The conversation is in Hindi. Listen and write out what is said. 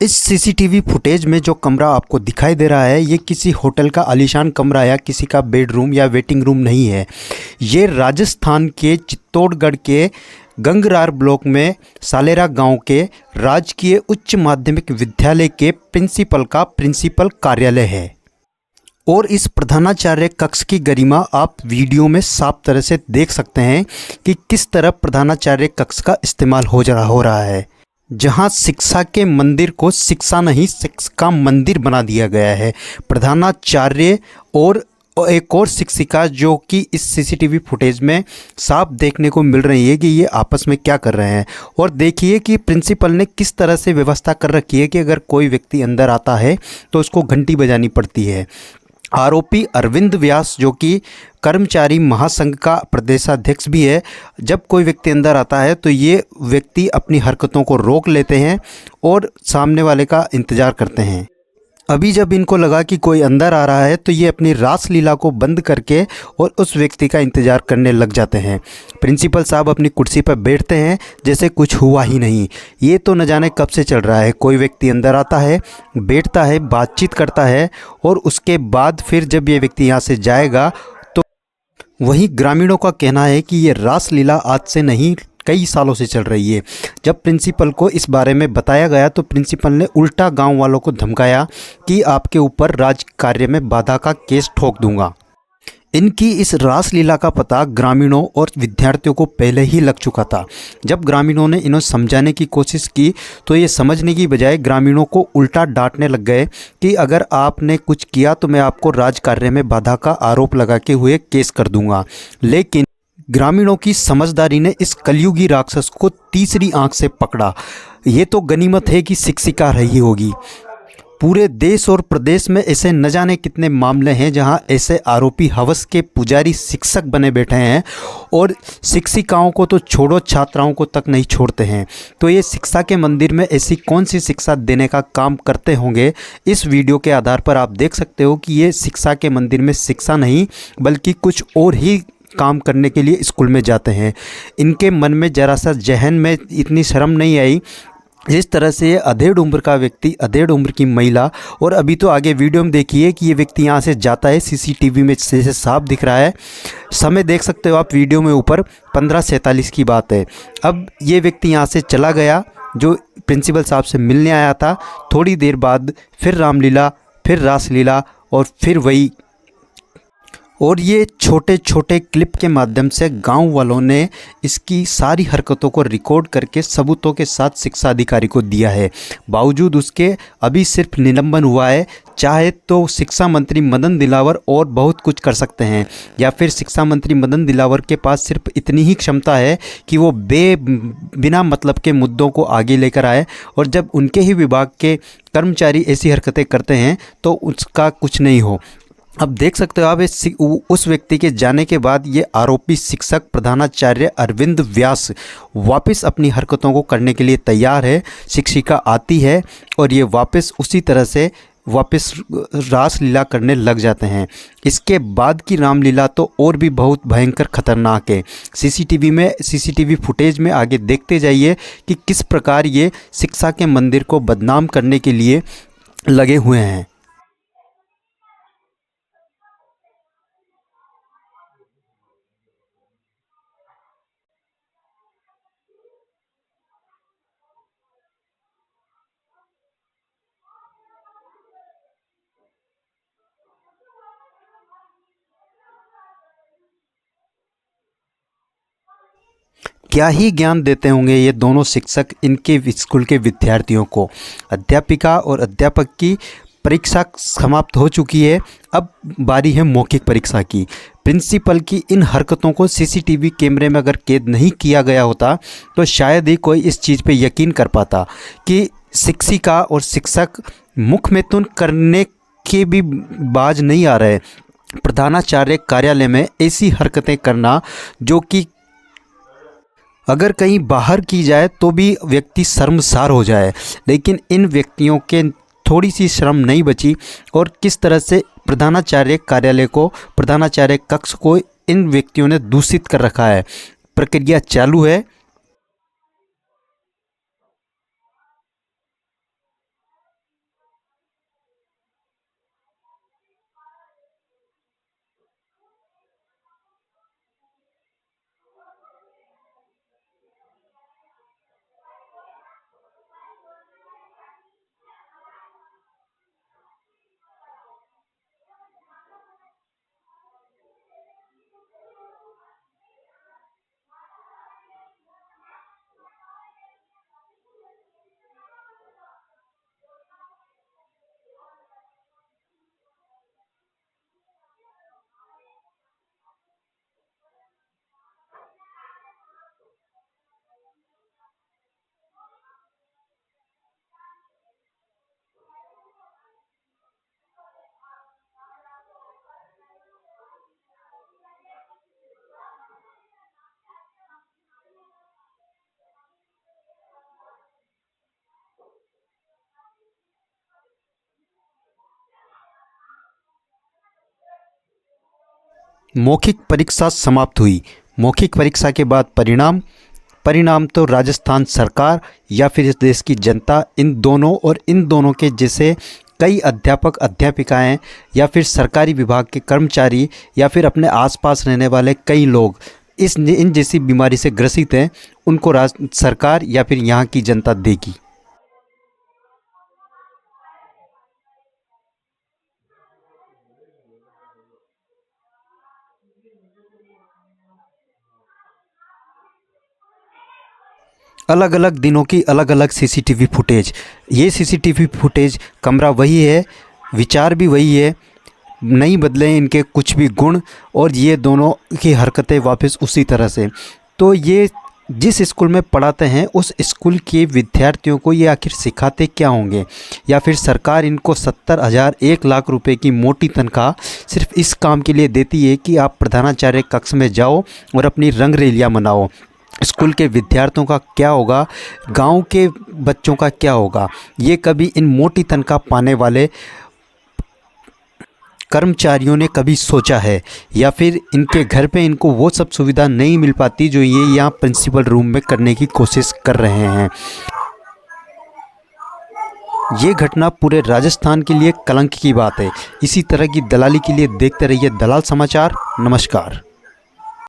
इस सीसीटीवी फुटेज में जो कमरा आपको दिखाई दे रहा है, ये किसी होटल का आलीशान कमरा या किसी का बेडरूम या वेटिंग रूम नहीं है। ये राजस्थान के चित्तौड़गढ़ के गंगरार ब्लॉक में सालेरा गांव के राजकीय उच्च माध्यमिक विद्यालय के प्रिंसिपल का प्रिंसिपल कार्यालय है। और इस प्रधानाचार्य कक्ष की गरिमा आप वीडियो में साफ तरह से देख सकते हैं कि किस तरह प्रधानाचार्य कक्ष का इस्तेमाल हो रहा है, जहां शिक्षा के मंदिर को शिक्षा नहीं शिक्षा का मंदिर बना दिया गया है। प्रधानाचार्य और एक और शिक्षिका जो कि इस सीसीटीवी फुटेज में साफ देखने को मिल रही है कि ये आपस में क्या कर रहे हैं। और देखिए कि प्रिंसिपल ने किस तरह से व्यवस्था कर रखी है कि अगर कोई व्यक्ति अंदर आता है तो उसको घंटी बजानी पड़ती है। आरोपी अरविंद व्यास जो कि कर्मचारी महासंघ का प्रदेशाध्यक्ष भी है, जब कोई व्यक्ति अंदर आता है तो ये व्यक्ति अपनी हरकतों को रोक लेते हैं और सामने वाले का इंतज़ार करते हैं। अभी जब इनको लगा कि कोई अंदर आ रहा है तो ये अपनी रासलीला को बंद करके और उस व्यक्ति का इंतज़ार करने लग जाते हैं। प्रिंसिपल साहब अपनी कुर्सी पर बैठते हैं जैसे कुछ हुआ ही नहीं। ये तो न जाने कब से चल रहा है, कोई व्यक्ति अंदर आता है, बैठता है, बातचीत करता है और उसके बाद फिर जब ये व्यक्ति यहाँ से जाएगा तो वहीं ग्रामीणों का कहना है कि ये रासलीला आज से नहीं कई सालों से चल रही है। जब प्रिंसिपल को इस बारे में बताया गया तो प्रिंसिपल ने उल्टा गांव वालों को धमकाया कि आपके ऊपर राज कार्य में बाधा का केस ठोक दूंगा। इनकी इस रासलीला का पता ग्रामीणों और विद्यार्थियों को पहले ही लग चुका था। जब ग्रामीणों ने इन्हें समझाने की कोशिश की तो ये समझने की बजाय ग्रामीणों को उल्टा डांटने लग गए कि अगर आपने कुछ किया तो मैं आपको राज कार्य में बाधा का आरोप लगा के हुए केस कर दूंगा। लेकिन ग्रामीणों की समझदारी ने इस कलयुगी राक्षस को तीसरी आंख से पकड़ा। ये तो गनीमत है कि शिक्षिका रही होगी। पूरे देश और प्रदेश में ऐसे न जाने कितने मामले हैं जहां ऐसे आरोपी हवस के पुजारी शिक्षक बने बैठे हैं और शिक्षिकाओं को तो छोड़ो, छात्राओं को तक नहीं छोड़ते हैं। तो ये शिक्षा के मंदिर में ऐसी कौन सी शिक्षा देने का काम करते होंगे, इस वीडियो के आधार पर आप देख सकते हो कि ये शिक्षा के मंदिर में शिक्षा नहीं बल्कि कुछ और ही काम करने के लिए स्कूल में जाते हैं। इनके मन में जरा सा जहन में इतनी शर्म नहीं आई जिस तरह से ये अधेड़ उम्र का व्यक्ति, अधेड़ उम्र की महिला, और अभी तो आगे वीडियो में देखिए कि ये व्यक्ति यहाँ से जाता है, सीसीटीवी में से साफ दिख रहा है। समय देख सकते हो आप वीडियो में ऊपर 15:47 की बात है। अब ये व्यक्ति यहाँ से चला गया जो प्रिंसिपल साहब से मिलने आया था। थोड़ी देर बाद फिर रामलीला, फिर रासलीला और फिर वही। और ये छोटे छोटे क्लिप के माध्यम से गांव वालों ने इसकी सारी हरकतों को रिकॉर्ड करके सबूतों के साथ शिक्षा अधिकारी को दिया है। बावजूद उसके अभी सिर्फ निलंबन हुआ है। चाहे तो शिक्षा मंत्री मदन दिलावर और बहुत कुछ कर सकते हैं, या फिर शिक्षा मंत्री मदन दिलावर के पास सिर्फ इतनी ही क्षमता है कि वो बिना मतलब के मुद्दों को आगे लेकर आए, और जब उनके ही विभाग के कर्मचारी ऐसी हरकतें करते हैं तो उसका कुछ नहीं हो। अब देख सकते हो आप उस व्यक्ति के जाने के बाद ये आरोपी शिक्षक प्रधानाचार्य अरविंद व्यास वापस अपनी हरकतों को करने के लिए तैयार है। शिक्षिका आती है और ये वापस उसी तरह से वापस रासलीला करने लग जाते हैं। इसके बाद की रामलीला तो और भी बहुत भयंकर खतरनाक है। सीसीटीवी फुटेज में आगे देखते जाइए कि किस प्रकार ये शिक्षा के मंदिर को बदनाम करने के लिए लगे हुए हैं। क्या ही ज्ञान देते होंगे ये दोनों शिक्षक इनके स्कूल के विद्यार्थियों को। अध्यापिका और अध्यापक की परीक्षा समाप्त हो चुकी है, अब बारी है मौखिक परीक्षा की। प्रिंसिपल की इन हरकतों को सीसीटीवी कैमरे में अगर कैद नहीं किया गया होता तो शायद ही कोई इस चीज़ पे यकीन कर पाता कि शिक्षिका और शिक्षक मुख में तुन करने के भी बाज नहीं आ रहे। प्रधानाचार्य कार्यालय में ऐसी हरकतें करना जो कि अगर कहीं बाहर की जाए तो भी व्यक्ति शर्मसार हो जाए, लेकिन इन व्यक्तियों के थोड़ी सी शर्म नहीं बची। और किस तरह से प्रधानाचार्य कार्यालय को, प्रधानाचार्य कक्ष को इन व्यक्तियों ने दूषित कर रखा है। प्रक्रिया चालू है। मौखिक परीक्षा समाप्त हुई। मौखिक परीक्षा के बाद परिणाम तो राजस्थान सरकार या फिर इस देश की जनता, इन दोनों के जैसे कई अध्यापक अध्यापिकाएं या फिर सरकारी विभाग के कर्मचारी या फिर अपने आसपास रहने वाले कई लोग इन जैसी बीमारी से ग्रसित हैं, उनको सरकार या फिर यहाँ की जनता देगी। अलग अलग दिनों की अलग अलग सीसीटीवी फुटेज। ये सीसीटीवी फुटेज कमरा वही है, विचार भी वही है, नहीं बदले इनके कुछ भी गुण, और ये दोनों की हरकतें वापस उसी तरह से। तो ये जिस स्कूल में पढ़ाते हैं उस स्कूल के विद्यार्थियों को ये आखिर सिखाते क्या होंगे, या फिर सरकार इनको 70,000 1,00,000 रुपए की मोटी तनख्वाह सिर्फ इस काम के लिए देती है कि आप प्रधानाचार्य कक्ष में जाओ और अपनी रंगरैलियाँ मनाओ। स्कूल के विद्यार्थियों का क्या होगा, गांव के बच्चों का क्या होगा, ये कभी इन मोटी तनख्वाह पाने वाले कर्मचारियों ने कभी सोचा है? या फिर इनके घर पे इनको वो सब सुविधा नहीं मिल पाती जो ये यहाँ प्रिंसिपल रूम में करने की कोशिश कर रहे हैं। ये घटना पूरे राजस्थान के लिए कलंक की बात है। इसी तरह की दलाली के लिए देखते रहिए दलाल समाचार। नमस्कार।